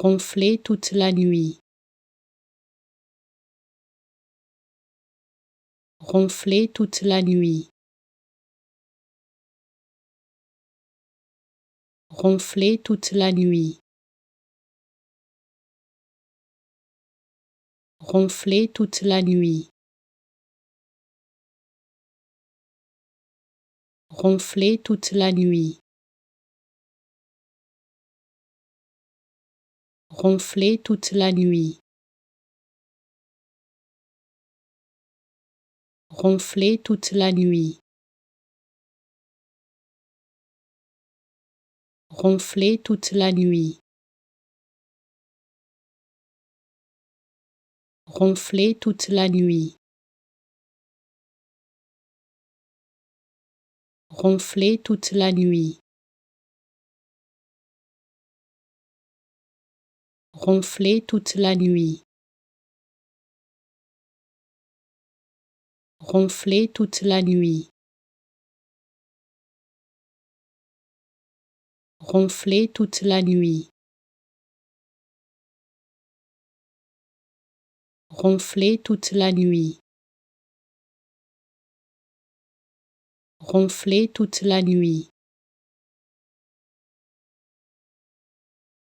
Ronfler toute la nuit. Ronfler toute la nuit. Ronfler toute la nuit. Ronfler toute la nuit. Ronfler toute la nuit. Ronfler toute la nuit. Ronfler toute la nuit. Ronfler toute la nuit. Ronfler toute la nuit. Ronfler toute la nuit. Ronfler toute la nuit. Ronfler toute la nuit. Ronfler toute la nuit. Ronfler toute la nuit. Ronfler toute la nuit.